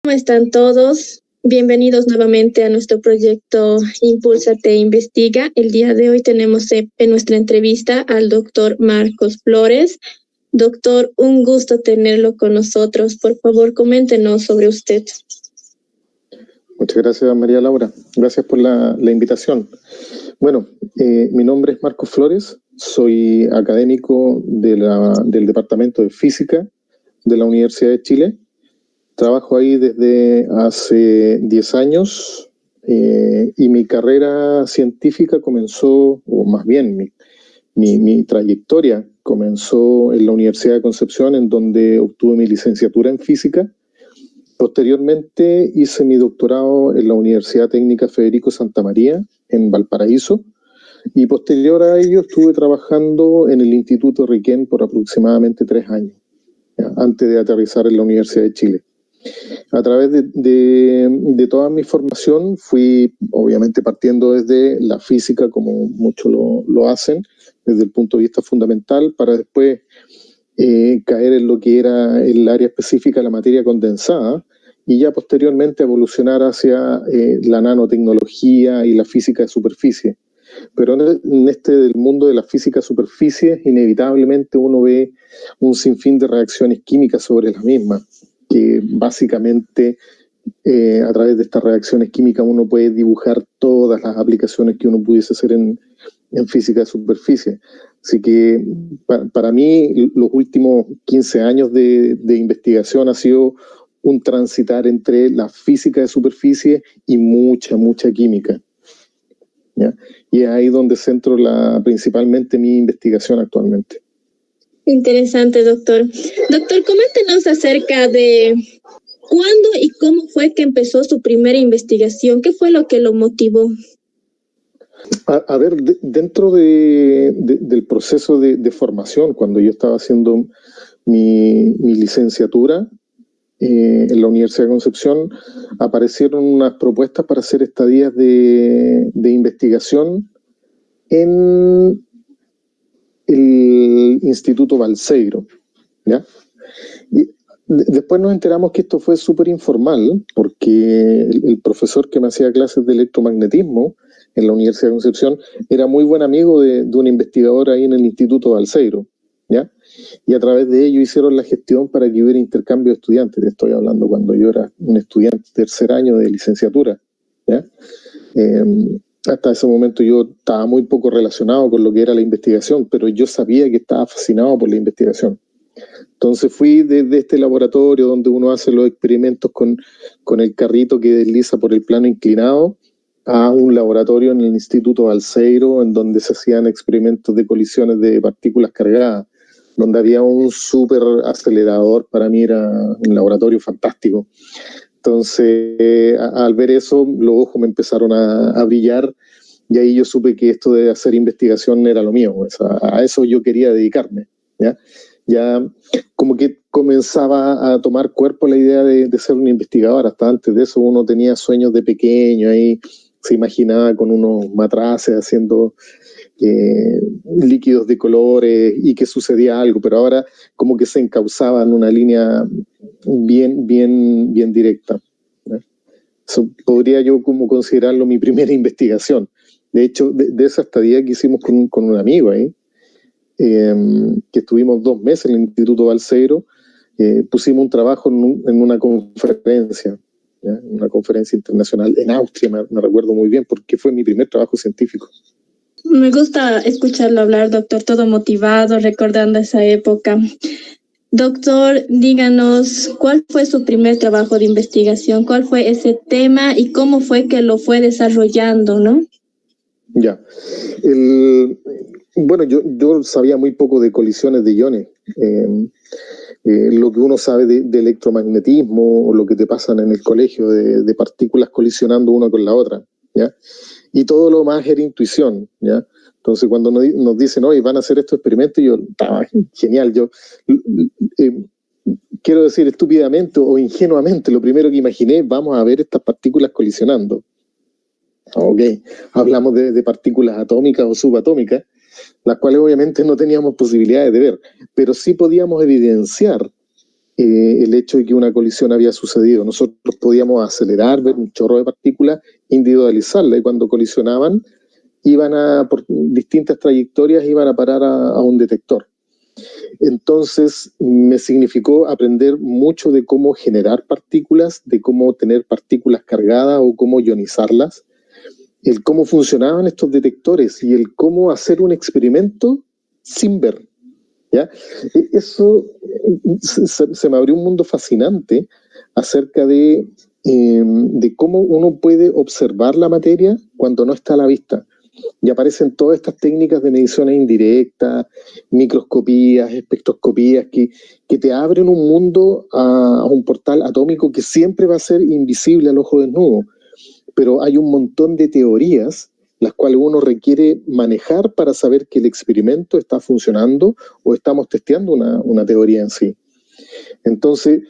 ¿Cómo están todos? Bienvenidos nuevamente a nuestro proyecto Impúlsate e Investiga. El día de hoy tenemos en nuestra entrevista al doctor Marcos Flores. Doctor, un gusto tenerlo con nosotros. Por favor, coméntenos sobre usted. Muchas gracias, María Laura. Gracias por la invitación. Bueno, mi nombre es Marcos Flores. Soy académico del Departamento de Física de la Universidad de Chile. Trabajo ahí desde hace 10 años y mi carrera científica comenzó, o más bien mi trayectoria comenzó en la Universidad de Concepción, en donde obtuve mi licenciatura en física. Posteriormente hice mi doctorado en la Universidad Técnica Federico Santa María, en Valparaíso, y posterior a ello estuve trabajando en el Instituto Riquén por aproximadamente 3 años, antes de aterrizar en la Universidad de Chile. A través de toda mi formación fui obviamente partiendo desde la física, como muchos lo hacen, desde el punto de vista fundamental, para después caer en lo que era el área específica de la materia condensada y ya posteriormente evolucionar hacia la nanotecnología y la física de superficie. Pero en del mundo de la física de superficie, inevitablemente uno ve un sinfín de reacciones químicas sobre las mismas, que básicamente a través de estas reacciones químicas uno puede dibujar todas las aplicaciones que uno pudiese hacer en física de superficie. Así que para mí los últimos 15 años de investigación ha sido un transitar entre la física de superficie y mucha química, ¿ya? Y es ahí donde centro principalmente mi investigación actualmente. Interesante, doctor. Doctor, coméntenos acerca de cuándo y cómo fue que empezó su primera investigación. ¿Qué fue lo que lo motivó? A ver, dentro del proceso de formación, cuando yo estaba haciendo mi licenciatura en la Universidad de Concepción, aparecieron unas propuestas para hacer estadías de investigación en el Instituto Balseiro, ¿ya? Y después nos enteramos que esto fue súper informal, porque el profesor que me hacía clases de electromagnetismo en la Universidad de Concepción era muy buen amigo de un investigador ahí en el Instituto Balseiro, ¿ya? Y a través de ello hicieron la gestión para que hubiera intercambio de estudiantes. Te estoy hablando cuando yo era un estudiante de tercer año de licenciatura, ¿ya? Hasta ese momento yo estaba muy poco relacionado con lo que era la investigación, pero yo sabía que estaba fascinado por la investigación. Entonces fui desde este laboratorio donde uno hace los experimentos con el carrito que desliza por el plano inclinado a un laboratorio en el Instituto Balseiro, en donde se hacían experimentos de colisiones de partículas cargadas, donde había un súper acelerador. Para mí era un laboratorio fantástico. Entonces, al ver eso, los ojos me empezaron a brillar y ahí yo supe que esto de hacer investigación era lo mío. O sea, a eso yo quería dedicarme, ¿ya? Ya como que comenzaba a tomar cuerpo la idea de ser un investigador. Hasta antes de eso uno tenía sueños de pequeño, ahí se imaginaba con unos matraces haciendo líquidos de colores y que sucedía algo, pero ahora como que se encauzaba en una línea bien directa, ¿no? Eso podría yo como considerarlo mi primera investigación. De hecho, de esa estadía que hicimos con un amigo ahí, que estuvimos 2 meses en el Instituto Balseiro, pusimos un trabajo en una conferencia, ¿ya? Una conferencia internacional en Austria, me recuerdo muy bien, porque fue mi primer trabajo científico. Me gusta escucharlo hablar, doctor, todo motivado, recordando esa época. Doctor, díganos, ¿cuál fue su primer trabajo de investigación? ¿Cuál fue ese tema y cómo fue que lo fue desarrollando, no? Ya. Bueno, yo sabía muy poco de colisiones de iones. Lo que uno sabe de electromagnetismo o lo que te pasan en el colegio de partículas colisionando una con la otra, ¿ya? Y todo lo más era intuición, ¿ya? Entonces cuando nos dicen, oye, van a hacer estos experimentos, yo, genial, yo quiero decir estúpidamente o ingenuamente, lo primero que imaginé, vamos a ver estas partículas colisionando. Ok, hablamos de partículas atómicas o subatómicas, las cuales obviamente no teníamos posibilidades de ver, pero sí podíamos evidenciar el hecho de que una colisión había sucedido. Nosotros podíamos acelerar, ver un chorro de partículas, individualizarla, y cuando colisionaban, por distintas trayectorias, iban a parar a un detector. Entonces me significó aprender mucho de cómo generar partículas, de cómo tener partículas cargadas o cómo ionizarlas, el cómo funcionaban estos detectores y el cómo hacer un experimento sin ver, ¿ya? Eso se me abrió un mundo fascinante acerca de cómo uno puede observar la materia cuando no está a la vista. Y aparecen todas estas técnicas de mediciones indirectas, microscopías, espectroscopías, que te abren un mundo a un portal atómico que siempre va a ser invisible al ojo desnudo. Pero hay un montón de teorías las cuales uno requiere manejar para saber que el experimento está funcionando o estamos testeando una teoría en sí. Entonces,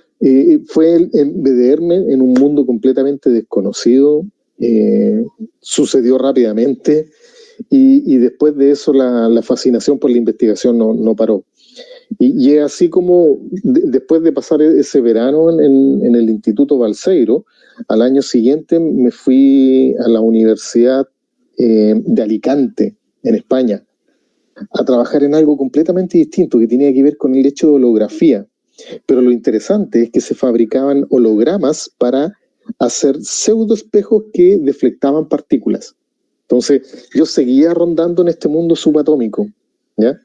fue el meterme en un mundo completamente desconocido, sucedió rápidamente, y después de eso la fascinación por la investigación no paró. Y es así como después de pasar ese verano en el Instituto Balseiro, al año siguiente me fui a la Universidad de Alicante, en España, a trabajar en algo completamente distinto que tenía que ver con el hecho de holografía. Pero lo interesante es que se fabricaban hologramas para hacer pseudoespejos que deflectaban partículas. Entonces, yo seguía rondando en este mundo subatómico, ¿ya?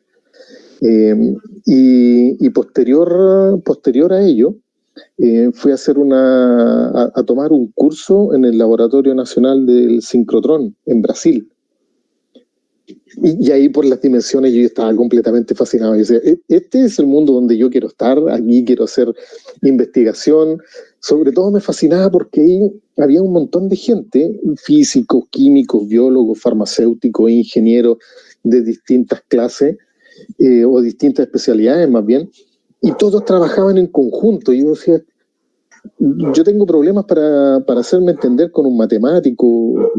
Y posterior a ello, fui a tomar un curso en el Laboratorio Nacional del Sincrotrón, en Brasil. Y ahí, por las dimensiones, yo estaba completamente fascinado. Yo decía, este es el mundo donde yo quiero estar, aquí quiero hacer investigación. Sobre todo me fascinaba porque ahí había un montón de gente, físicos, químicos, biólogos, farmacéuticos, ingenieros de distintas clases, o distintas especialidades más bien, y todos trabajaban en conjunto. Y yo decía, yo tengo problemas para hacerme entender con un matemático,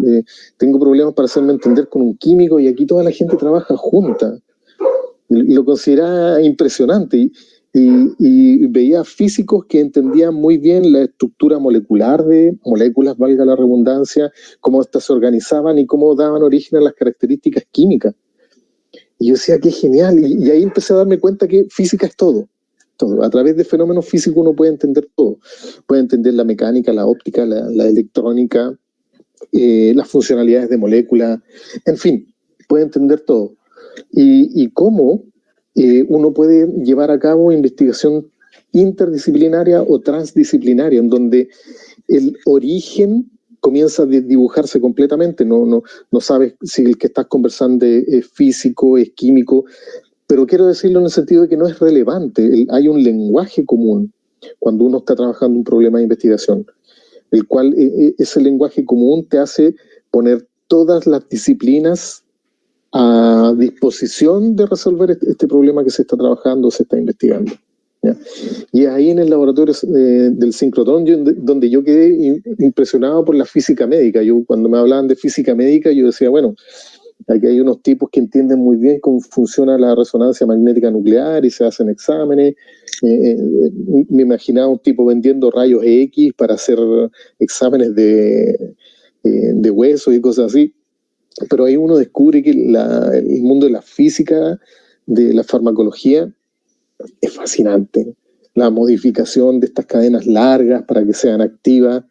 tengo problemas para hacerme entender con un químico, y aquí toda la gente trabaja junta. Y lo consideraba impresionante. Y veía físicos que entendían muy bien la estructura molecular de moléculas, valga la redundancia, cómo éstas se organizaban y cómo daban origen a las características químicas. Y yo decía, qué genial. Y ahí empecé a darme cuenta que física es todo. Todo. A través de fenómenos físicos uno puede entender todo. Puede entender la mecánica, la óptica, la electrónica, las funcionalidades de moléculas, en fin, puede entender todo. Y cómo uno puede llevar a cabo investigación interdisciplinaria o transdisciplinaria, en donde el origen comienza a dibujarse completamente. No sabes si el que estás conversando es físico, es químico, pero quiero decirlo en el sentido de que no es relevante. Hay un lenguaje común cuando uno está trabajando un problema de investigación, el cual ese lenguaje común te hace poner todas las disciplinas a disposición de resolver este problema que se está trabajando, se está investigando, ¿ya? Y es ahí en el laboratorio del sincrotrón donde yo quedé impresionado por la física médica. Cuando me hablaban de física médica, yo decía, bueno, aquí hay unos tipos que entienden muy bien cómo funciona la resonancia magnética nuclear y se hacen exámenes. Me imaginaba un tipo vendiendo rayos X para hacer exámenes de huesos y cosas así. Pero ahí uno descubre que el mundo de la física, de la farmacología, es fascinante. La modificación de estas cadenas largas para que sean activas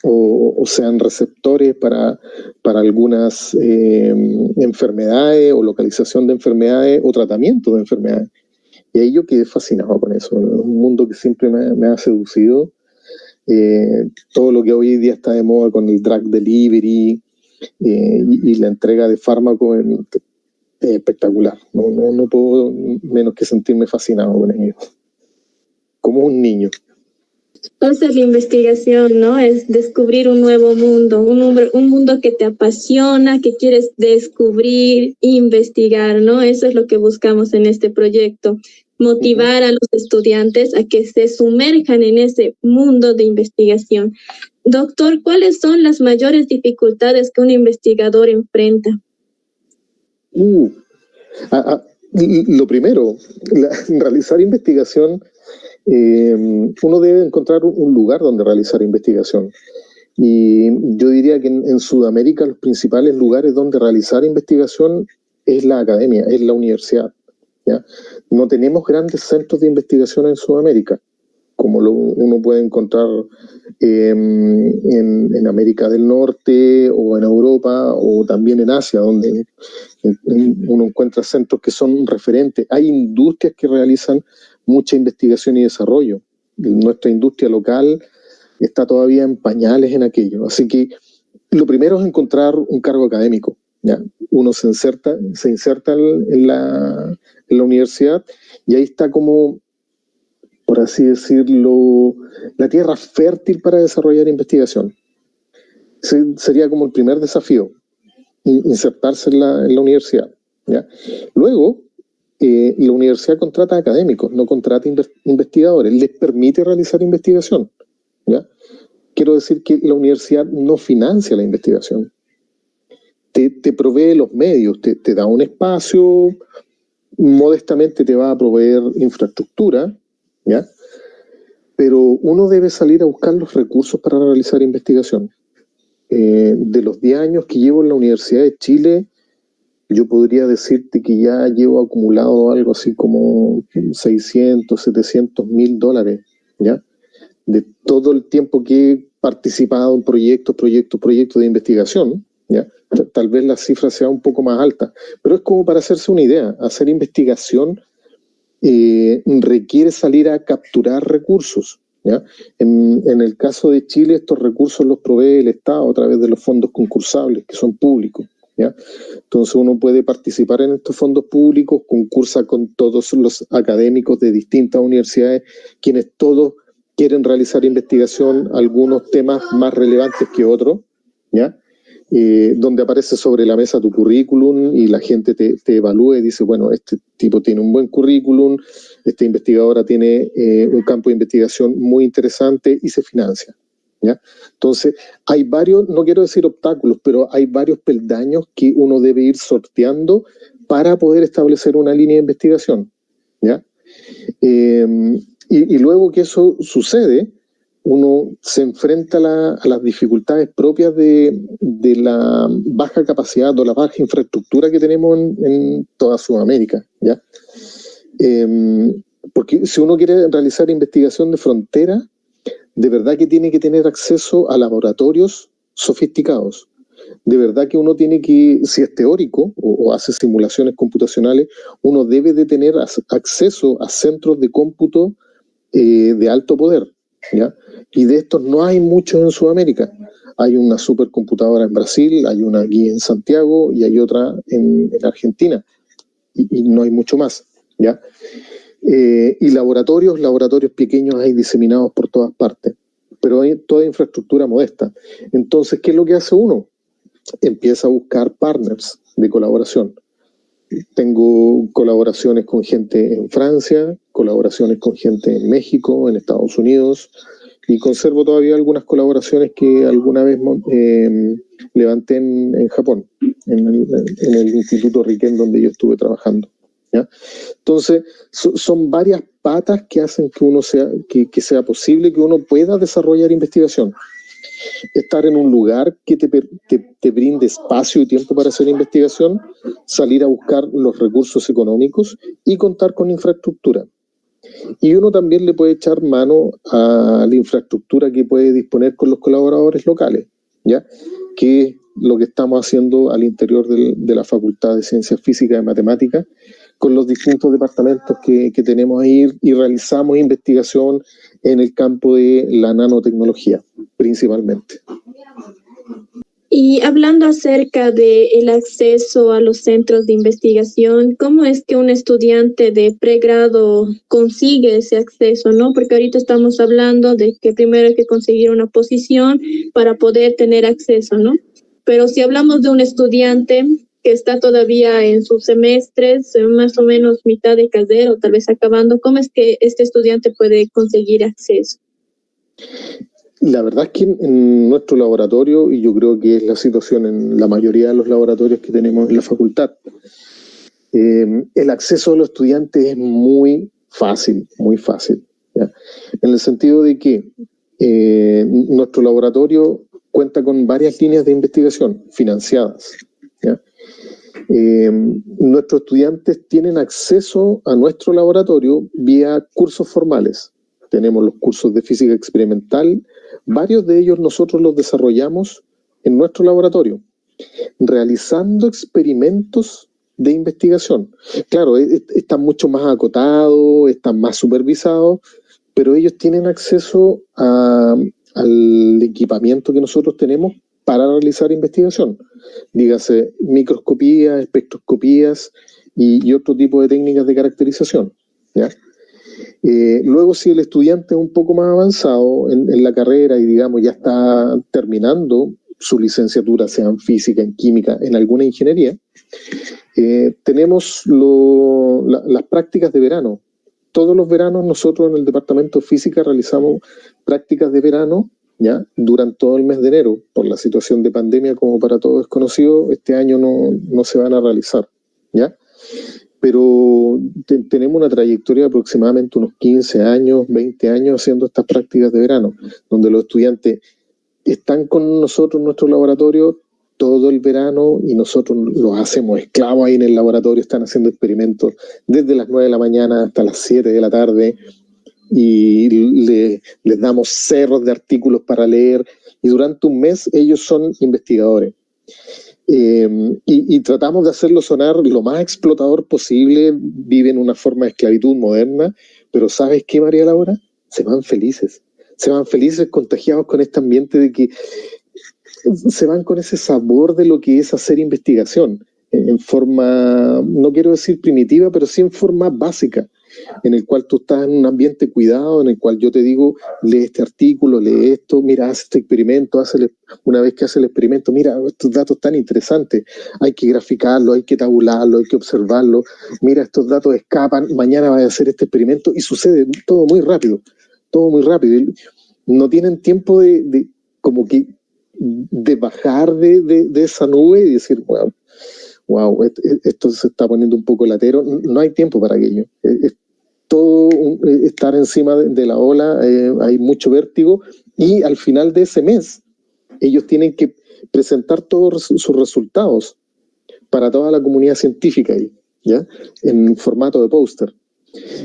o sean receptores para algunas enfermedades o localización de enfermedades o tratamiento de enfermedades. Y ahí yo quedé fascinado con eso. Es un mundo que siempre me ha seducido. Todo lo que hoy día está de moda con el drug delivery y la entrega de fármacos es espectacular. No puedo menos que sentirme fascinado con ello. Como un niño. Esa es la investigación, ¿no? Es descubrir un nuevo mundo, un mundo que te apasiona, que quieres descubrir, investigar, ¿no? Eso es lo que buscamos en este proyecto, motivar a los estudiantes a que se sumerjan en ese mundo de investigación. Doctor, ¿cuáles son las mayores dificultades que un investigador enfrenta? Lo primero, realizar investigación uno debe encontrar un lugar donde realizar investigación. Y yo diría que en Sudamérica los principales lugares donde realizar investigación es la academia, es la universidad, ¿ya? No tenemos grandes centros de investigación en Sudamérica, como uno puede encontrar en América del Norte o en Europa o también en Asia, donde uno encuentra centros que son referentes. Hay industrias que realizan mucha investigación y desarrollo. Nuestra industria local está todavía en pañales en aquello. Así que lo primero es encontrar un cargo académico, ¿ya? Uno se inserta en la universidad y ahí está como, por así decirlo, la tierra fértil para desarrollar investigación. Sería como el primer desafío, insertarse en la universidad, ¿ya? Luego, la universidad contrata académicos, no contrata investigadores, les permite realizar investigación, ¿ya? Quiero decir que la universidad no financia la investigación, te provee los medios, te da un espacio, modestamente te va a proveer infraestructura, ¿ya? Pero uno debe salir a buscar los recursos para realizar investigación. De los 10 años que llevo en la Universidad de Chile, yo podría decirte que ya llevo acumulado algo así como 600, 700 mil dólares, ¿ya? De todo el tiempo que he participado en proyectos de investigación, ¿ya? Tal vez la cifra sea un poco más alta, pero es como para hacerse una idea. Hacer investigación requiere salir a capturar recursos, ¿ya? En el caso de Chile, estos recursos los provee el Estado a través de los fondos concursables, que son públicos, ¿ya? Entonces uno puede participar en estos fondos públicos, concursa con todos los académicos de distintas universidades, quienes todos quieren realizar investigación, algunos temas más relevantes que otros, ¿ya? Donde aparece sobre la mesa tu currículum y la gente te evalúa y dice, bueno, este tipo tiene un buen currículum, esta investigadora tiene un campo de investigación muy interesante y se financia, ¿ya? Entonces, hay varios, no quiero decir obstáculos, pero hay varios peldaños que uno debe ir sorteando para poder establecer una línea de investigación, ¿ya? Y luego que eso sucede, uno se enfrenta a las dificultades propias de la baja capacidad o la baja infraestructura que tenemos en toda Sudamérica, ¿ya? Porque si uno quiere realizar investigación de frontera, de verdad que tiene que tener acceso a laboratorios sofisticados. De verdad que uno tiene que, si es teórico o hace simulaciones computacionales, uno debe de tener acceso a centros de cómputo de alto poder, ¿ya? Y de estos no hay muchos en Sudamérica. Hay una supercomputadora en Brasil, hay una aquí en Santiago y hay otra en Argentina. Y no hay mucho más, ¿ya? Y laboratorios pequeños hay diseminados por todas partes, pero hay toda infraestructura modesta. Entonces, ¿qué es lo que hace uno? Empieza a buscar partners de colaboración. Tengo colaboraciones con gente en Francia, colaboraciones con gente en México, en Estados Unidos, y conservo todavía algunas colaboraciones que alguna vez levanté en Japón, en el Instituto Riquén donde yo estuve trabajando, ¿ya? Entonces, son varias patas que hacen que uno que sea posible que uno pueda desarrollar investigación. Estar en un lugar que te brinde espacio y tiempo para hacer investigación, salir a buscar los recursos económicos y contar con infraestructura. Y uno también le puede echar mano a la infraestructura que puede disponer con los colaboradores locales, ¿ya? Que es lo que estamos haciendo al interior de la Facultad de Ciencias Físicas y Matemáticas, con los distintos departamentos que tenemos ahí y realizamos investigación en el campo de la nanotecnología, principalmente. Y hablando acerca del acceso a los centros de investigación, ¿cómo es que un estudiante de pregrado consigue ese acceso, no? Porque ahorita estamos hablando de que primero hay que conseguir una posición para poder tener acceso, ¿no? Pero si hablamos de un estudiante que está todavía en sus semestres, más o menos mitad de carrera o tal vez acabando, ¿cómo es que este estudiante puede conseguir acceso? La verdad es que en nuestro laboratorio, y yo creo que es la situación en la mayoría de los laboratorios que tenemos en la facultad, el acceso a los estudiantes es muy fácil, muy fácil, ¿ya? En el sentido de que nuestro laboratorio cuenta con varias líneas de investigación financiadas, ¿ya? Nuestros estudiantes tienen acceso a nuestro laboratorio vía cursos formales. Tenemos los cursos de física experimental, varios de ellos nosotros los desarrollamos en nuestro laboratorio, realizando experimentos de investigación. Claro, están mucho más acotados, están más supervisados, pero ellos tienen acceso al equipamiento que nosotros tenemos para realizar investigación. Dígase microscopías, espectroscopías y otro tipo de técnicas de caracterización, ¿ya? Luego, si el estudiante es un poco más avanzado en la carrera y, digamos, ya está terminando su licenciatura, sea en física, en química, en alguna ingeniería, tenemos las prácticas de verano. Todos los veranos nosotros en el departamento de física realizamos prácticas de verano, ¿ya? Durante todo el mes de enero. Por la situación de pandemia, como para todos es conocido, este año no se van a realizar, ¿ya? Pero tenemos una trayectoria de aproximadamente unos 15 años, 20 años haciendo estas prácticas de verano, donde los estudiantes están con nosotros en nuestro laboratorio todo el verano y nosotros los hacemos esclavos ahí en el laboratorio, están haciendo experimentos desde las 9 de la mañana hasta las 7 de la tarde y les damos cerros de artículos para leer y durante un mes ellos son investigadores. Y tratamos de hacerlo sonar lo más explotador posible, viven una forma de esclavitud moderna, pero ¿sabes qué, María Laura? Se van felices contagiados con este ambiente de que se van con ese sabor de lo que es hacer investigación, en forma, no quiero decir primitiva, pero sí en forma básica, en el cual tú estás en un ambiente cuidado, en el cual yo te digo, lee este artículo, lee esto, mira, haz este experimento, una vez que haces el experimento, mira, estos datos tan interesantes, hay que graficarlos, hay que tabularlos, hay que observarlos, mira, estos datos escapan, mañana vas a hacer este experimento y sucede todo muy rápido, no tienen tiempo de como que de bajar de esa nube y decir, wow, esto se está poniendo un poco latero. No hay tiempo para aquello. Es todo estar encima de la ola, hay mucho vértigo y al final de ese mes ellos tienen que presentar todos sus resultados para toda la comunidad científica ahí, ¿ya? En formato de póster.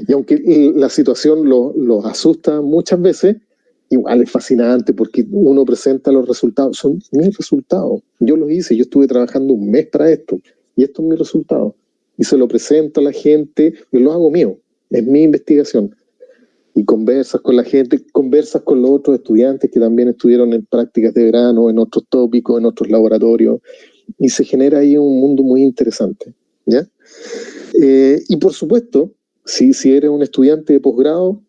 Y aunque la situación los asusta muchas veces, igual es fascinante porque uno presenta los resultados, son mis resultados, yo los hice, yo estuve trabajando un mes para esto y esto es mi resultado y se lo presento a la gente, yo lo hago mío, es mi investigación y conversas con la gente, conversas con los otros estudiantes que también estuvieron en prácticas de verano, en otros tópicos, en otros laboratorios y se genera ahí un mundo muy interesante, ¿ya? Y por supuesto, si eres un estudiante de posgrado,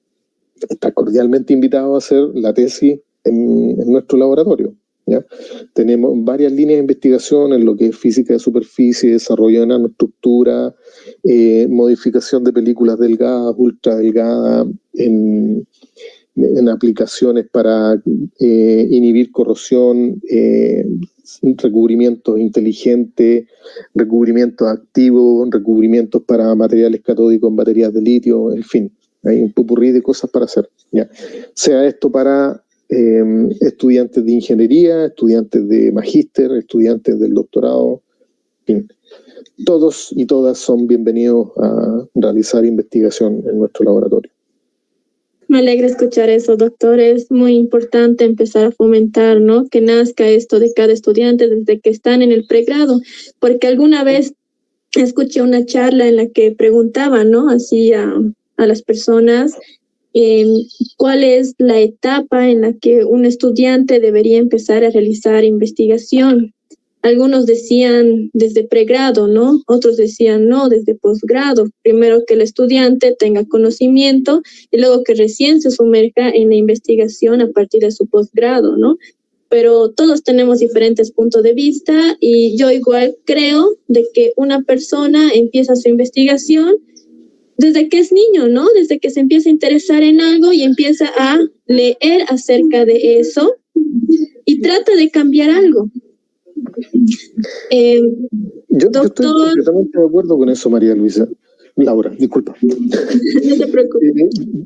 está cordialmente invitado a hacer la tesis en nuestro laboratorio, ¿ya? Tenemos varias líneas de investigación en lo que es física de superficie, desarrollo de nanoestructura, modificación de películas delgadas, ultra delgadas, en aplicaciones para inhibir corrosión, recubrimientos inteligentes, recubrimientos activos, recubrimientos para materiales catódicos en baterías de litio, en fin. Hay un popurrí de cosas para hacer, ¿ya? Sea esto para estudiantes de ingeniería, estudiantes de magíster, estudiantes del doctorado, en fin. Todos y todas son bienvenidos a realizar investigación en nuestro laboratorio. Me alegra escuchar eso, doctor. Es muy importante empezar a fomentar, ¿no? Que nazca esto de cada estudiante desde que están en el pregrado, porque alguna vez escuché una charla en la que preguntaban, ¿no? Así a las personas cuál es la etapa en la que un estudiante debería empezar a realizar investigación. Algunos decían desde pregrado, ¿no? Otros decían no, desde posgrado. Primero que el estudiante tenga conocimiento y luego que recién se sumerja en la investigación a partir de su posgrado, ¿no? Pero todos tenemos diferentes puntos de vista y yo igual creo de que una persona empieza su investigación desde que es niño, ¿no? Desde que se empieza a interesar en algo y empieza a leer acerca de eso y trata de cambiar algo. Yo estoy completamente de acuerdo con eso, María Luisa. Laura, disculpa. No te preocupes.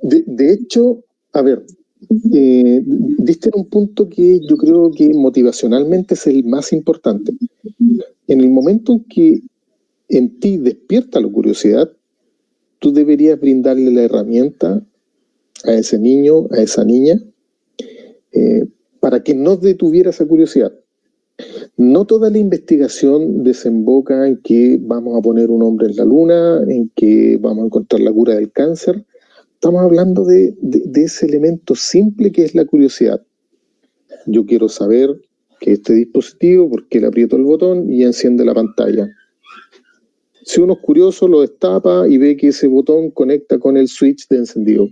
De hecho, a ver, diste en un punto que yo creo que motivacionalmente es el más importante. En el momento en que en ti despierta la curiosidad, tú deberías brindarle la herramienta a ese niño, a esa niña, para que no detuviera esa curiosidad. No toda la investigación desemboca en que vamos a poner un hombre en la luna, en que vamos a encontrar la cura del cáncer. Estamos hablando de ese elemento simple que es la curiosidad. Yo quiero saber que este dispositivo, porque le aprieto el botón y enciende la pantalla. Si uno es curioso, lo destapa y ve que ese botón conecta con el switch de encendido.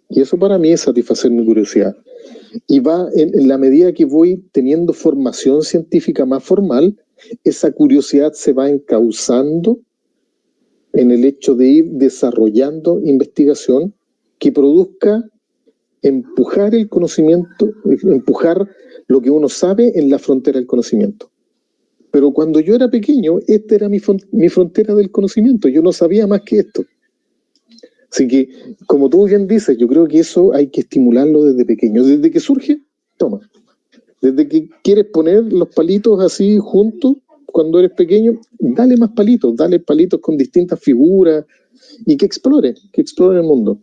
Y eso para mí es satisfacer mi curiosidad. Y va en la medida que voy teniendo formación científica más formal, esa curiosidad se va encauzando en el hecho de ir desarrollando investigación que produzca empujar el conocimiento, empujar lo que uno sabe en la frontera del conocimiento. Pero cuando yo era pequeño, esta era mi frontera del conocimiento, yo no sabía más que esto. Así que, como tú bien dices, yo creo que eso hay que estimularlo desde pequeño. Desde que surge, toma. Desde que quieres poner los palitos así juntos, cuando eres pequeño, dale más palitos, dale palitos con distintas figuras y que explore el mundo.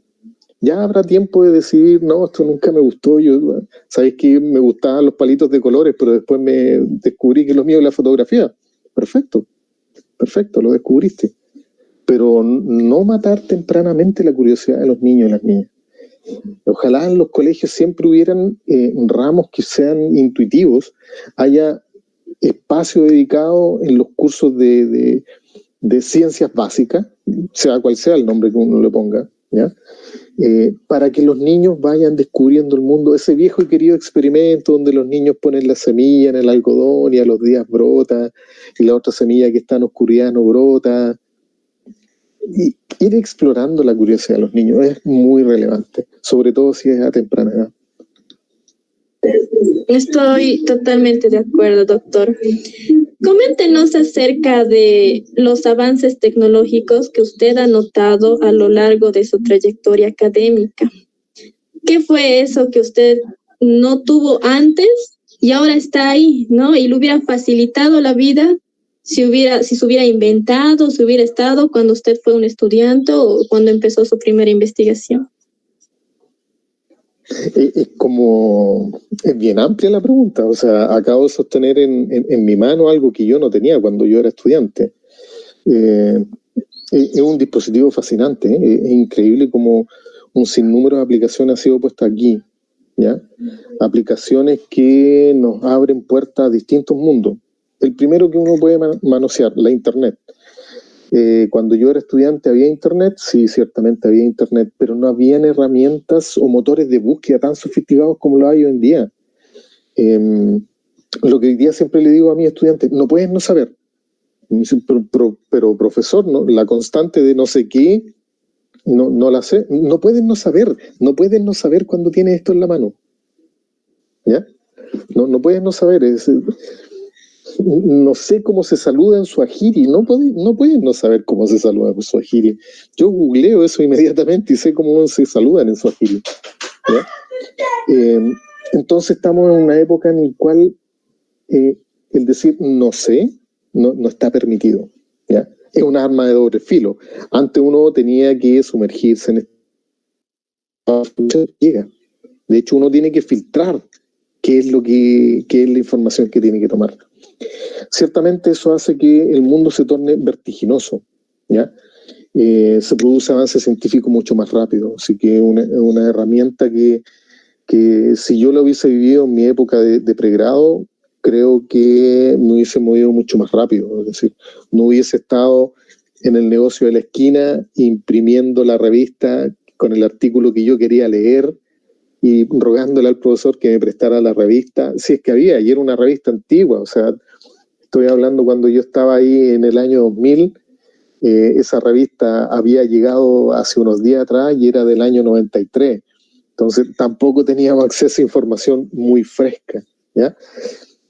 Ya habrá tiempo de decidir, no, esto nunca me gustó, sabes que me gustaban los palitos de colores, pero después me descubrí que lo mío es la fotografía. Perfecto, lo descubriste. Pero no matar tempranamente la curiosidad de los niños y las niñas. Ojalá en los colegios siempre hubieran ramos que sean intuitivos, haya espacio dedicado en los cursos de ciencias básicas, sea cual sea el nombre que uno le ponga, ¿ya? Para que los niños vayan descubriendo el mundo, ese viejo y querido experimento donde los niños ponen la semilla en el algodón y a los días brota, y la otra semilla que está en oscuridad no brota. Y ir explorando la curiosidad de los niños es muy relevante, sobre todo si es a temprana edad. Estoy totalmente de acuerdo, doctor. Coméntenos acerca de los avances tecnológicos que usted ha notado a lo largo de su trayectoria académica. ¿Qué fue eso que usted no tuvo antes y ahora está ahí, ¿no? Y le hubiera facilitado la vida si se hubiera inventado, si hubiera estado cuando usted fue un estudiante o cuando empezó su primera investigación? Es bien amplia la pregunta. O sea, acabo de sostener en mi mano algo que yo no tenía cuando yo era estudiante. Es un dispositivo fascinante, ¿eh? Es increíble como un sinnúmero de aplicaciones ha sido puesta aquí, ¿ya? Aplicaciones que nos abren puertas a distintos mundos. El primero que uno puede manosear, la internet. Cuando yo era estudiante había internet, sí, ciertamente había internet, pero no habían herramientas o motores de búsqueda tan sofisticados como lo hay hoy en día. Lo que hoy día siempre le digo a mis estudiantes, no puedes no saber. Me dicen, pero profesor, ¿no? La constante de no sé qué, no la sé. No puedes no saber cuando tienes esto en la mano. ¿Ya? No puedes no saber. No sé cómo se saluda en Swahili, no puedes no saber cómo se saluda en Swahili. Yo googleo eso inmediatamente y sé cómo se saludan en Swahili, ¿ya? Entonces estamos en una época en la cual el decir no sé no está permitido, ¿ya? Es un arma de doble filo. Antes uno tenía que sumergirse en esto. De hecho, uno tiene que filtrar qué es la información que tiene que tomar. Ciertamente eso hace que el mundo se torne vertiginoso, ¿ya? Se produce avance científico mucho más rápido, así que una herramienta que si yo lo hubiese vivido en mi época de pregrado, creo que me hubiese movido mucho más rápido, es decir, no hubiese estado en el negocio de la esquina imprimiendo la revista con el artículo que yo quería leer y rogándole al profesor que me prestara la revista, si es que había, y era una revista antigua, o sea, estoy hablando cuando yo estaba ahí en el año 2000, esa revista había llegado hace unos días atrás y era del año 93, entonces tampoco teníamos acceso a información muy fresca, ¿ya?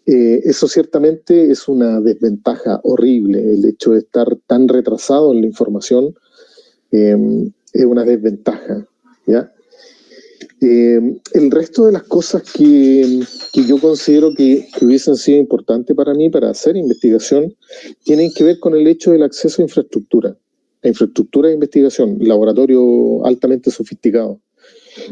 Eso ciertamente es una desventaja horrible. El hecho de estar tan retrasado en la información es una desventaja, ¿ya? El resto de las cosas que yo considero que hubiesen sido importantes para mí para hacer investigación tienen que ver con el hecho del acceso a infraestructura de investigación, laboratorio altamente sofisticado.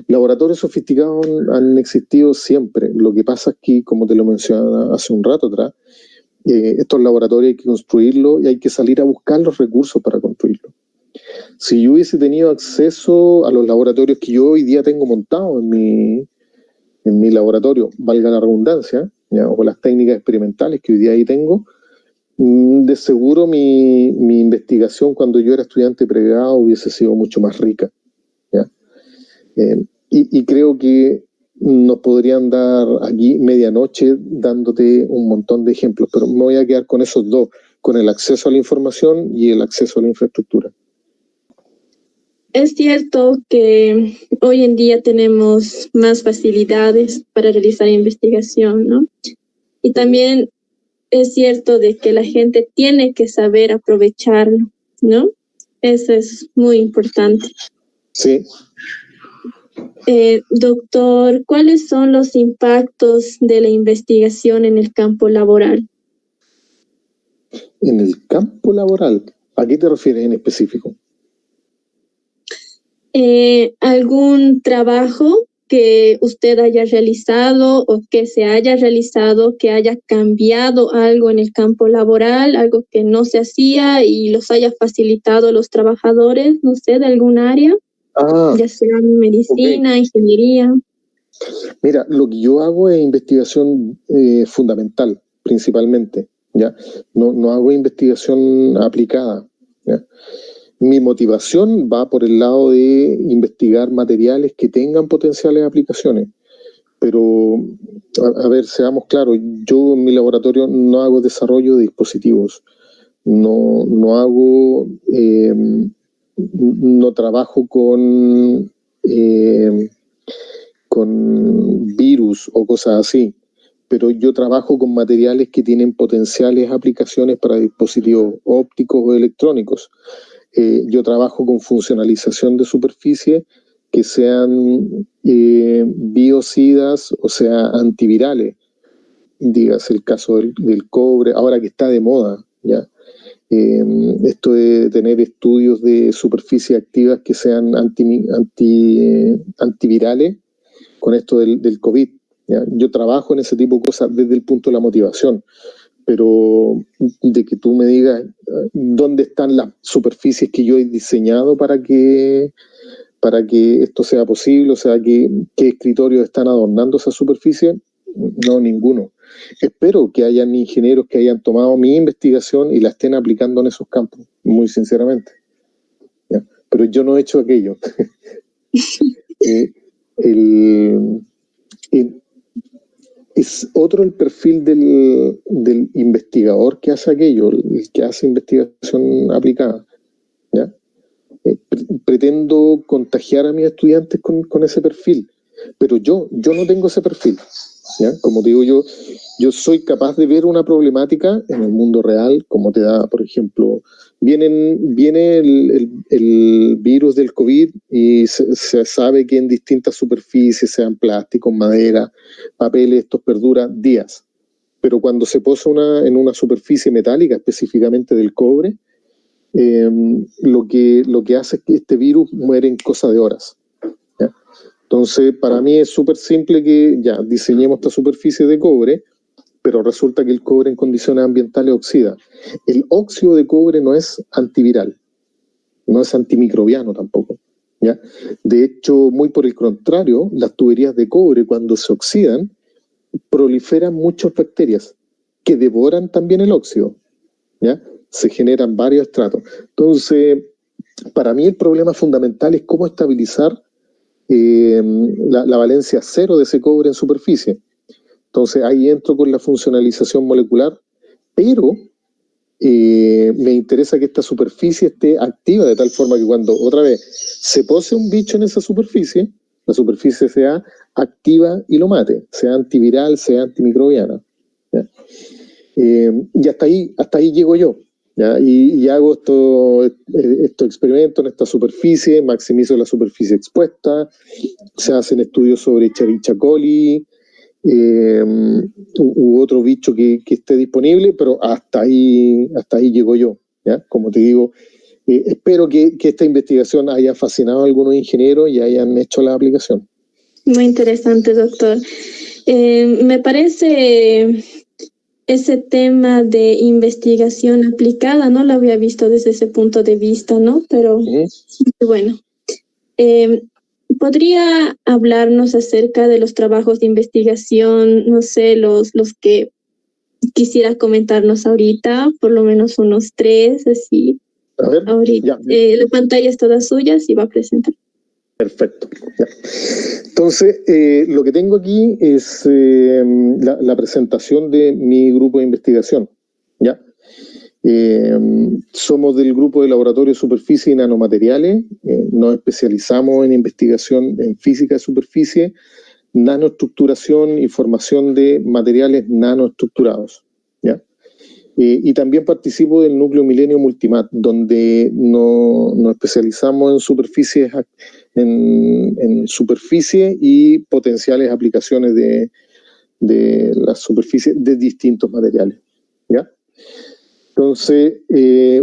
Laboratorios sofisticados han existido siempre. Lo que pasa es que, como te lo mencionaba hace un rato atrás, estos laboratorios hay que construirlos y hay que salir a buscar los recursos para construirlos. Si yo hubiese tenido acceso a los laboratorios que yo hoy día tengo montados en mi laboratorio, valga la redundancia, ¿ya? O las técnicas experimentales que hoy día ahí tengo, de seguro mi investigación cuando yo era estudiante pregrado hubiese sido mucho más rica, ¿ya? Y creo que nos podrían dar aquí medianoche dándote un montón de ejemplos, pero me voy a quedar con esos dos, con el acceso a la información y el acceso a la infraestructura. Es cierto que hoy en día tenemos más facilidades para realizar investigación, ¿no? Y también es cierto de que la gente tiene que saber aprovecharlo, ¿no? Eso es muy importante. Sí. Doctor, ¿cuáles son los impactos de la investigación en el campo laboral? En el campo laboral, ¿a qué te refieres en específico? ¿Algún trabajo que usted haya realizado o que se haya realizado que haya cambiado algo en el campo laboral, algo que no se hacía y los haya facilitado a los trabajadores, no sé, de algún área, ya sea medicina, ingeniería? Mira, lo que yo hago es investigación fundamental, principalmente, ¿ya? No hago investigación aplicada, ¿ya? Mi motivación va por el lado de investigar materiales que tengan potenciales aplicaciones. Pero, a ver, seamos claros, yo en mi laboratorio no hago desarrollo de dispositivos, no hago, no trabajo con virus o cosas así, pero yo trabajo con materiales que tienen potenciales aplicaciones para dispositivos ópticos o electrónicos. Yo trabajo con funcionalización de superficie que sean biocidas, o sea, antivirales. Dígase el caso del cobre, ahora que está de moda, ¿ya? Esto de tener estudios de superficies activas que sean antivirales, con esto del COVID, ¿ya? Yo trabajo en ese tipo de cosas desde el punto de la motivación, pero de que tú me digas dónde están las superficies que yo he diseñado para que esto sea posible, o sea, qué escritorios están adornando esa superficie, no, ninguno. Espero que hayan ingenieros que hayan tomado mi investigación y la estén aplicando en esos campos, muy sinceramente, ¿ya? Pero yo no he hecho aquello. Es otro el perfil del investigador que hace aquello, el que hace investigación aplicada, ¿ya? Pretendo contagiar a mis estudiantes con ese perfil, pero yo no tengo ese perfil, ¿ya? Como digo, yo soy capaz de ver una problemática en el mundo real, como te da, por ejemplo, viene el virus del COVID y se sabe que en distintas superficies, sean plásticos, madera, papel, esto perdura días. Pero cuando se posa en una superficie metálica, específicamente del cobre, lo que hace es que este virus muere en cosa de horas, ¿ya? Entonces, para mí es súper simple que ya diseñemos esta superficie de cobre, pero resulta que el cobre en condiciones ambientales oxida. El óxido de cobre no es antiviral, no es antimicrobiano tampoco, ¿ya? De hecho, muy por el contrario, las tuberías de cobre cuando se oxidan, proliferan muchas bacterias que devoran también el óxido, ¿ya? Se generan varios estratos. Entonces, para mí el problema fundamental es cómo estabilizar la valencia cero de ese cobre en superficie. Entonces ahí entro con la funcionalización molecular, pero me interesa que esta superficie esté activa de tal forma que cuando otra vez se pose un bicho en esa superficie, la superficie sea activa y lo mate, sea antiviral, sea antimicrobiana, ¿ya? Y hasta ahí llego yo, ¿ya? Y hago estos experimentos en esta superficie, maximizo la superficie expuesta, se hacen estudios sobre Escherichia coli, u otro bicho que esté disponible, pero hasta ahí llego yo, ¿ya? Como te digo, espero que esta investigación haya fascinado a algunos ingenieros y hayan hecho la aplicación. Muy interesante, doctor. Me parece ese tema de investigación aplicada, no lo había visto desde ese punto de vista, ¿no? Pero bueno. ¿Podría hablarnos acerca de los trabajos de investigación, no sé, los que quisiera comentarnos ahorita, por lo menos unos 3, así? A ver, ahorita. La pantalla es toda suya, sí va a presentar. Perfecto. Ya. Entonces, lo que tengo aquí es la presentación de mi grupo de investigación. ¿Ya? Somos del grupo de laboratorio de superficie y nanomateriales. Nos especializamos en investigación en física de superficie, nanoestructuración y formación de materiales nanoestructurados. ¿Ya? Y también participo del núcleo Milenio Multimat, donde nos especializamos en superficies, en superficie y potenciales aplicaciones de las superficies de distintos materiales. ¿Ya? Entonces,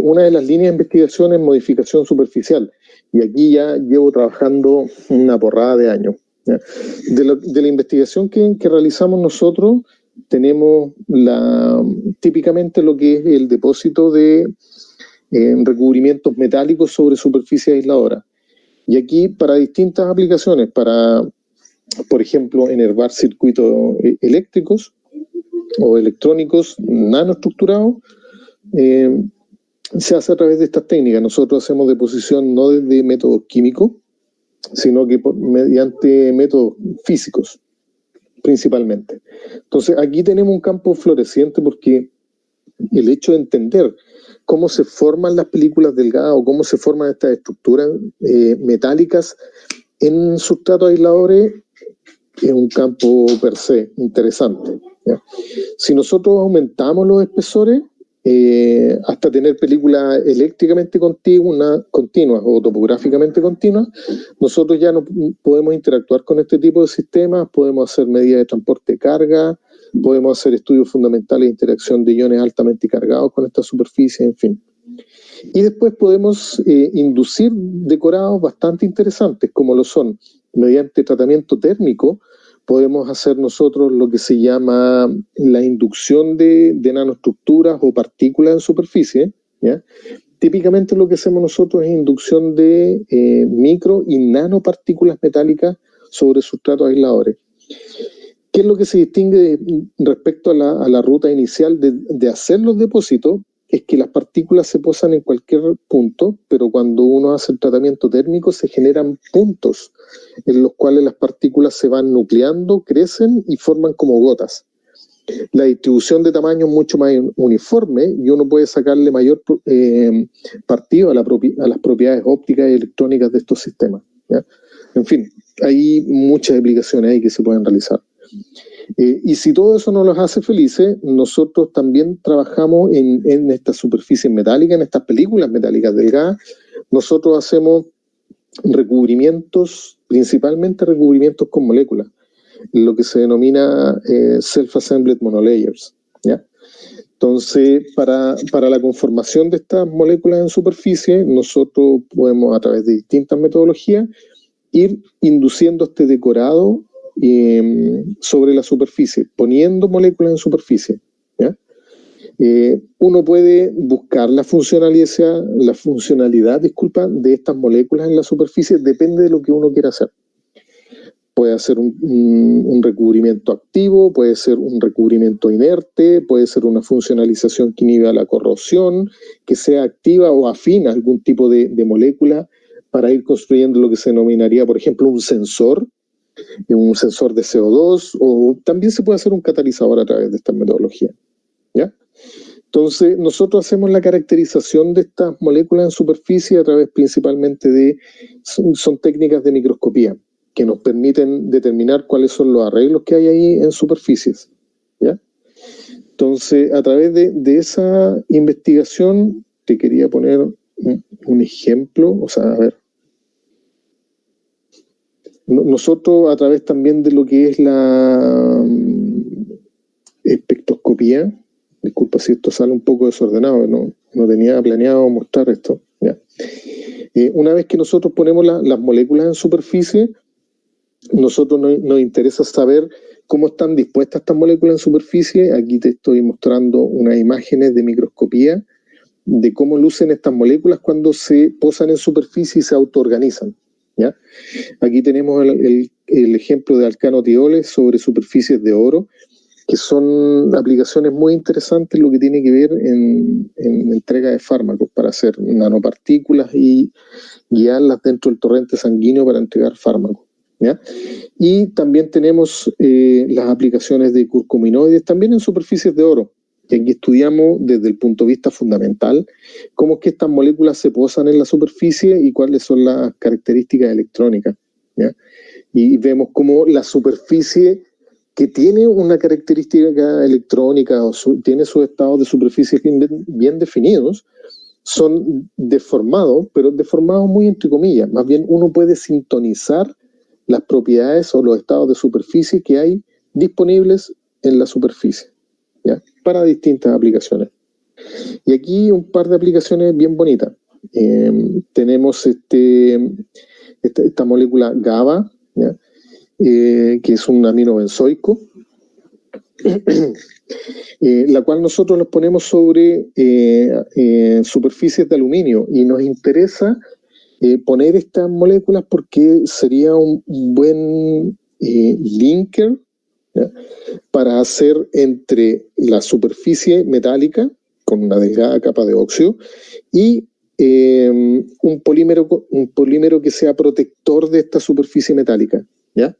una de las líneas de investigación es modificación superficial, y aquí ya llevo trabajando una porrada de años. ¿Ya? De la investigación que realizamos nosotros, tenemos típicamente lo que es el depósito de recubrimientos metálicos sobre superficies aisladoras. Y aquí para distintas aplicaciones, por ejemplo, enervar circuitos eléctricos o electrónicos nanoestructurados, se hace a través de estas técnicas. Nosotros hacemos deposición no desde métodos químicos, sino que mediante métodos físicos, principalmente. Entonces, aquí tenemos un campo floreciente porque el hecho de entender cómo se forman las películas delgadas o cómo se forman estas estructuras metálicas en sustratos aisladores es un campo per se interesante, ¿ya? Si nosotros aumentamos los espesores hasta tener películas eléctricamente continuas o topográficamente continuas, nosotros ya no podemos interactuar con este tipo de sistemas, podemos hacer medidas de transporte de carga, podemos hacer estudios fundamentales de interacción de iones altamente cargados con esta superficie, en fin. Y después podemos inducir decorados bastante interesantes, como lo son, mediante tratamiento térmico, podemos hacer nosotros lo que se llama la inducción de nanoestructuras o partículas en superficie, ¿ya? Típicamente lo que hacemos nosotros es inducción de micro y nanopartículas metálicas sobre sustratos aisladores. ¿Qué es lo que se distingue respecto a la ruta inicial de hacer los depósitos? Es que las partículas se posan en cualquier punto, pero cuando uno hace el tratamiento térmico se generan puntos en los cuales las partículas se van nucleando, crecen y forman como gotas. La distribución de tamaño es mucho más uniforme y uno puede sacarle mayor partido a las propiedades ópticas y electrónicas de estos sistemas, ¿ya? En fin, hay muchas aplicaciones ahí que se pueden realizar. Y si todo eso nos los hace felices, nosotros también trabajamos en estas superficies metálicas, en estas películas metálicas delgadas. Nosotros hacemos recubrimientos, principalmente recubrimientos con moléculas, lo que se denomina self-assembled monolayers, ¿ya? Entonces, para la conformación de estas moléculas en superficie, nosotros podemos, a través de distintas metodologías, ir induciendo este decorado sobre la superficie, poniendo moléculas en superficie, ¿ya? Uno puede buscar la funcionalidad de estas moléculas en la superficie, depende de lo que uno quiera hacer. Puede ser un recubrimiento activo, puede ser un recubrimiento inerte, puede ser una funcionalización que inhiba la corrosión, que sea activa o afín a algún tipo de molécula para ir construyendo lo que se denominaría, por ejemplo, un sensor de CO2, o también se puede hacer un catalizador a través de esta metodología, ¿ya? Entonces, nosotros hacemos la caracterización de estas moléculas en superficie a través principalmente son técnicas de microscopía que nos permiten determinar cuáles son los arreglos que hay ahí en superficies, ¿ya? Entonces, a través de esa investigación, te quería poner un ejemplo, o sea, a ver. Nosotros, a través también de lo que es la espectroscopía, disculpa si esto sale un poco desordenado, no tenía planeado mostrar esto, ya. Una vez que nosotros ponemos las moléculas en superficie, nosotros nos interesa saber cómo están dispuestas estas moléculas en superficie. Aquí te estoy mostrando unas imágenes de microscopía de cómo lucen estas moléculas cuando se posan en superficie y se autoorganizan, ¿ya? Aquí tenemos el ejemplo de alcanotioles sobre superficies de oro, que son aplicaciones muy interesantes, lo que tiene que ver en entrega de fármacos para hacer nanopartículas y guiarlas dentro del torrente sanguíneo para entregar fármacos, ¿ya? Y también tenemos las aplicaciones de curcuminoides también en superficies de oro, que aquí estudiamos desde el punto de vista fundamental cómo es que estas moléculas se posan en la superficie y cuáles son las características electrónicas, ¿ya? Y vemos cómo la superficie que tiene una característica electrónica o tiene sus estados de superficie bien definidos, son deformados, pero deformados muy entre comillas. Más bien uno puede sintonizar las propiedades o los estados de superficie que hay disponibles en la superficie, ¿ya? Para distintas aplicaciones. Y aquí un par de aplicaciones bien bonitas. Tenemos esta molécula GABA, ¿ya? Que es un amino benzoico, la cual nosotros los ponemos sobre superficies de aluminio, y nos interesa poner estas moléculas porque sería un buen linker, ¿ya? Para hacer entre la superficie metálica con una delgada capa de óxido y un polímero que sea protector de esta superficie metálica, ¿ya?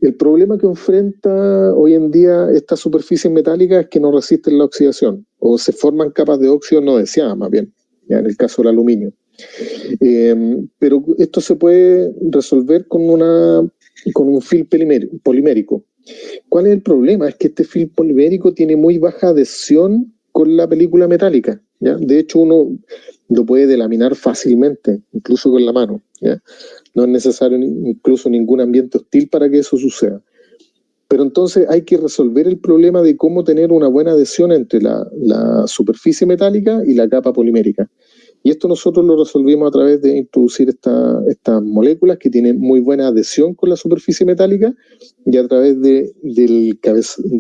El problema que enfrenta hoy en día esta superficie metálica es que no resisten la oxidación, o se forman capas de óxido no deseadas, más bien, ¿ya? En el caso del aluminio. Pero esto se puede resolver con un film polimérico. ¿Cuál es el problema? Es que este film polimérico tiene muy baja adhesión con la película metálica, ¿ya? De hecho, uno lo puede delaminar fácilmente, incluso con la mano, ¿ya? No es necesario incluso ningún ambiente hostil para que eso suceda. Pero entonces hay que resolver el problema de cómo tener una buena adhesión entre la superficie metálica y la capa polimérica. Y esto nosotros lo resolvimos a través de introducir estas moléculas que tienen muy buena adhesión con la superficie metálica, y a través de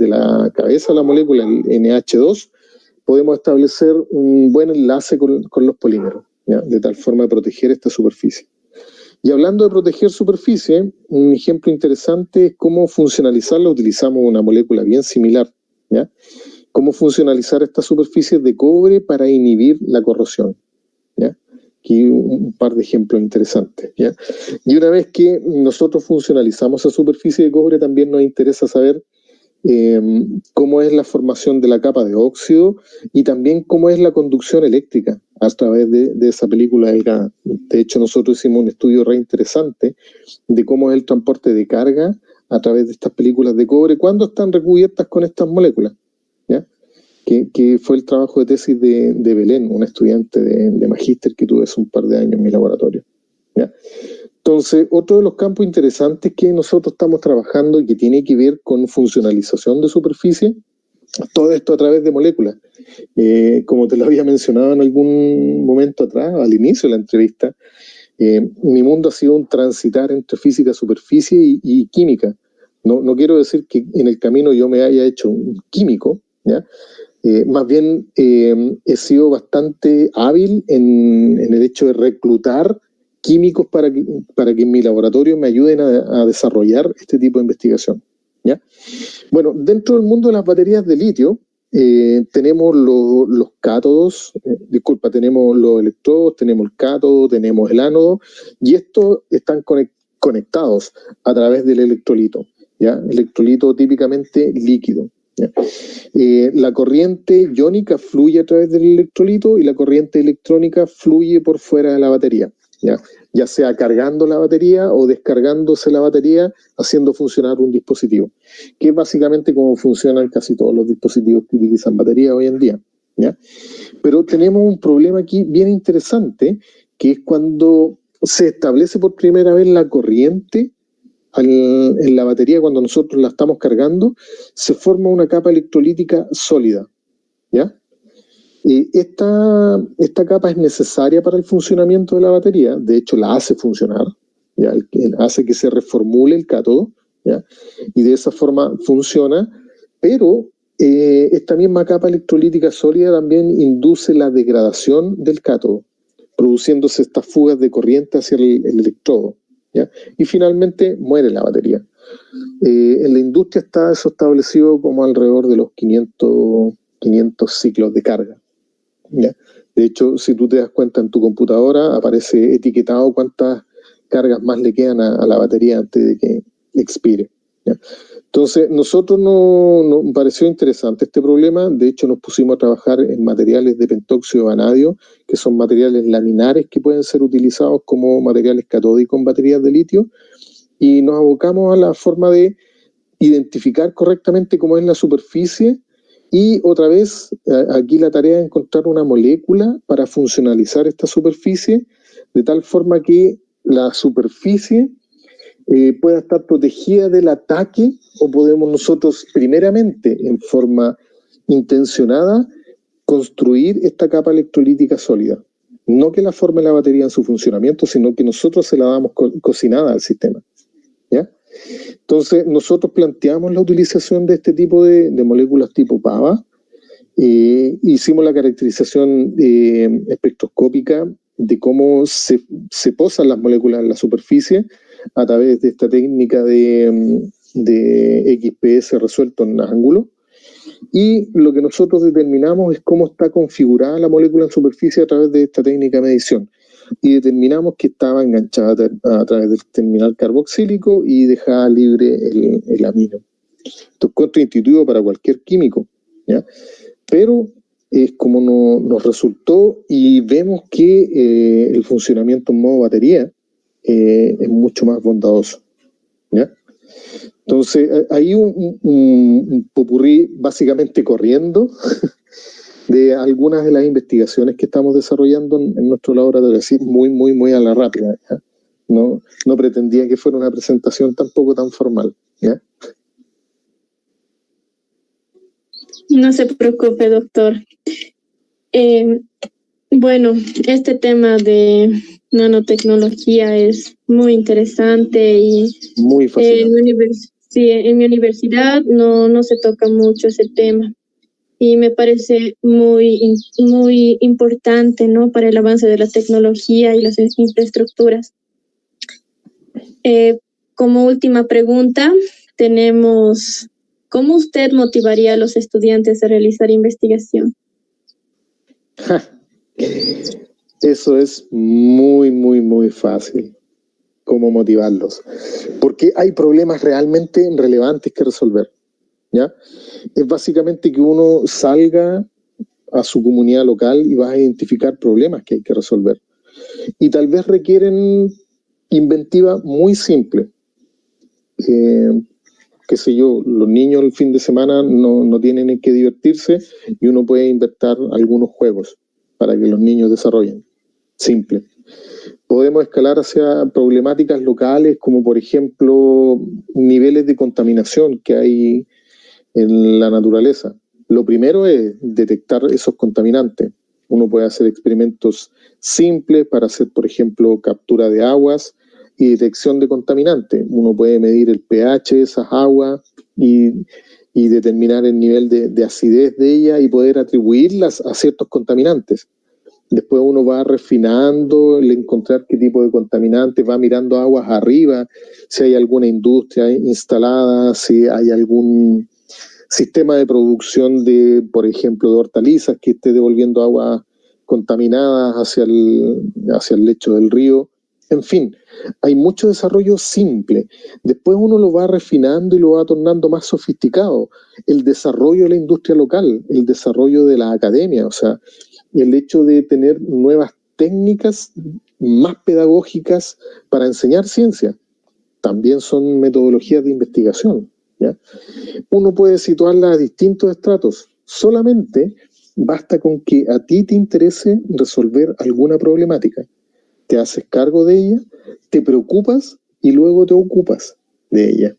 la cabeza de la molécula, el NH2, podemos establecer un buen enlace con los polímeros, ¿ya? De tal forma de proteger esta superficie. Y hablando de proteger superficie, un ejemplo interesante es cómo funcionalizarla. Utilizamos una molécula bien similar, ¿ya? Cómo funcionalizar estas superficies de cobre para inhibir la corrosión, ¿ya? Aquí un par de ejemplos interesantes, ¿ya? Y una vez que nosotros funcionalizamos esa superficie de cobre, también nos interesa saber cómo es la formación de la capa de óxido y también cómo es la conducción eléctrica a través de esa película delgada. De hecho, nosotros hicimos un estudio re interesante de cómo es el transporte de carga a través de estas películas de cobre cuando están recubiertas con estas moléculas, ¿ya? Que fue el trabajo de tesis de Belén, una estudiante de magíster que tuve hace un par de años en mi laboratorio, ¿ya? Entonces, otro de los campos interesantes que nosotros estamos trabajando y que tiene que ver con funcionalización de superficie, todo esto a través de moléculas. Como te lo había mencionado en algún momento atrás, al inicio de la entrevista, mi mundo ha sido un transitar entre física superficie y química. No quiero decir que en el camino yo me haya hecho un químico, ¿ya? Más bien he sido bastante hábil en el hecho de reclutar químicos para que en mi laboratorio me ayuden a desarrollar este tipo de investigación, ¿ya? Bueno, dentro del mundo de las baterías de litio tenemos los cátodos, tenemos los electrodos, tenemos el cátodo, tenemos el ánodo, y estos están conectados a través del electrolito, ¿ya? Electrolito típicamente líquido, ¿ya? La corriente iónica fluye a través del electrolito y la corriente electrónica fluye por fuera de la batería. ya sea cargando la batería o descargándose la batería, haciendo funcionar un dispositivo, que es básicamente como funcionan casi todos los dispositivos que utilizan batería hoy en día, ¿ya? Pero tenemos un problema aquí bien interesante, que es cuando se establece por primera vez la corriente en la batería, cuando nosotros la estamos cargando, se forma una capa electrolítica sólida, ¿ya? Esta capa es necesaria para el funcionamiento de la batería, de hecho la hace funcionar, ¿ya? Hace que se reformule el cátodo, ¿ya? Y de esa forma funciona, pero esta misma capa electrolítica sólida también induce la degradación del cátodo, produciéndose estas fugas de corriente hacia el electrodo, ¿ya? Y finalmente muere la batería. En la industria está eso establecido como alrededor de los 500 ciclos de carga, ¿ya? De hecho, si tú te das cuenta en tu computadora, aparece etiquetado cuántas cargas más le quedan a la batería antes de que expire, ¿ya? Entonces, nosotros nos pareció interesante este problema. De hecho, nos pusimos a trabajar en materiales de pentóxido de vanadio, que son materiales laminares que pueden ser utilizados como materiales catódicos en baterías de litio, y nos abocamos a la forma de identificar correctamente cómo es la superficie. Y otra vez, aquí la tarea es encontrar una molécula para funcionalizar esta superficie, de tal forma que la superficie pueda estar protegida del ataque, o podemos nosotros primeramente, en forma intencionada, construir esta capa electrolítica sólida. No que la forme la batería en su funcionamiento, sino que nosotros se la damos cocinada al sistema, ¿ya? Entonces, nosotros planteamos la utilización de este tipo de moléculas tipo PAVA. Hicimos la caracterización espectroscópica de cómo se posan las moléculas en la superficie a través de esta técnica de XPS resuelto en ángulo. Y lo que nosotros determinamos es cómo está configurada la molécula en superficie a través de esta técnica de medición. Y determinamos que estaba enganchada a través del terminal carboxílico y dejaba libre el amino. Esto es contraintuitivo para cualquier químico, ¿ya? Pero es como nos resultó, y vemos que el funcionamiento en modo batería es mucho más bondadoso, ¿ya? Entonces, hay un popurrí básicamente corriendo de algunas de las investigaciones que estamos desarrollando en nuestro laboratorio, así muy a la rápida, ¿ya? No pretendía que fuera una presentación tampoco tan formal, ¿ya? No se preocupe, doctor. Bueno, este tema de nanotecnología es muy interesante y muy fascinante. En mi universidad no se toca mucho ese tema. Y me parece muy importante, ¿no?, para el avance de la tecnología y las infraestructuras. Como última pregunta, tenemos, ¿cómo usted motivaría a los estudiantes a realizar investigación? Eso es muy fácil. ¿Cómo motivarlos? Porque hay problemas realmente relevantes que resolver, ¿ya? Es básicamente que uno salga a su comunidad local y vas a identificar problemas que hay que resolver. Y tal vez requieren inventiva muy simple. Qué sé yo, los niños el fin de semana no tienen en qué divertirse, y uno puede inventar algunos juegos para que los niños desarrollen. Simple. Podemos escalar hacia problemáticas locales, como por ejemplo niveles de contaminación que hay en la naturaleza. Lo primero es detectar esos contaminantes. Uno puede hacer experimentos simples para hacer, por ejemplo, captura de aguas y detección de contaminantes. Uno puede medir el pH de esas aguas y determinar el nivel de acidez de ellas y poder atribuirlas a ciertos contaminantes. Después uno va refinando el encontrar qué tipo de contaminantes, va mirando aguas arriba, si hay alguna industria instalada, si hay algún sistema de producción de, por ejemplo, de hortalizas que esté devolviendo aguas contaminadas hacia el lecho del río. En fin, hay mucho desarrollo simple. Después uno lo va refinando y lo va tornando más sofisticado. El desarrollo de la industria local, el desarrollo de la academia, o sea, el hecho de tener nuevas técnicas más pedagógicas para enseñar ciencia. También son metodologías de investigación, ¿ya? Uno puede situarlas a distintos estratos. Solamente basta con que a ti te interese resolver alguna problemática. Te haces cargo de ella, te preocupas y luego te ocupas de ella.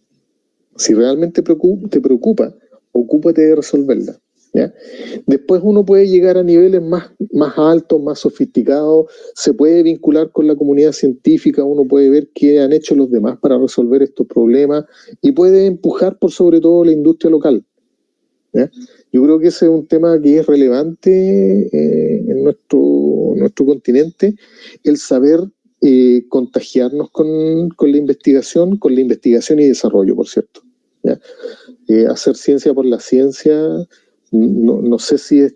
Si realmente te preocupa, ocúpate de resolverla, ¿ya? Después uno puede llegar a niveles más altos, más sofisticados, se puede vincular con la comunidad científica, uno puede ver qué han hecho los demás para resolver estos problemas y puede empujar por sobre todo la industria local, ¿ya? Yo creo que ese es un tema que es relevante en nuestro continente, el saber contagiarnos con la investigación y desarrollo, por cierto, ¿ya? Hacer ciencia por la ciencia, no sé si es,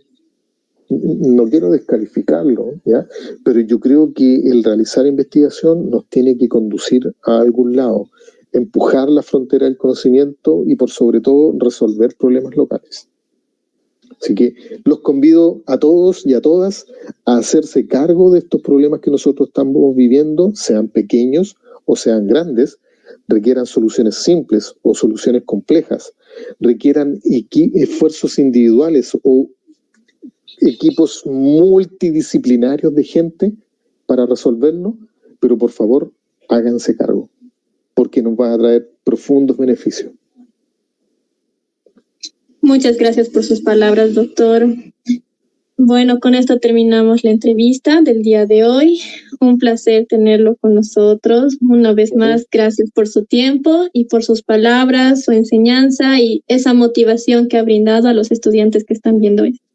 no quiero descalificarlo, ¿ya? Pero yo creo que el realizar investigación nos tiene que conducir a algún lado, empujar la frontera del conocimiento y por sobre todo resolver problemas locales. Así que los convido a todos y a todas a hacerse cargo de estos problemas que nosotros estamos viviendo, sean pequeños o sean grandes, requieran soluciones simples o soluciones complejas, requieran esfuerzos individuales o equipos multidisciplinarios de gente para resolverlo, pero por favor háganse cargo, porque nos va a traer profundos beneficios. Muchas gracias por sus palabras, doctor. Bueno, con esto terminamos la entrevista del día de hoy. Un placer tenerlo con nosotros. Una vez más, gracias por su tiempo y por sus palabras, su enseñanza y esa motivación que ha brindado a los estudiantes que están viendo esto.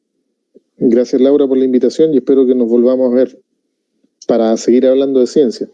Gracias, Laura, por la invitación y espero que nos volvamos a ver para seguir hablando de ciencia.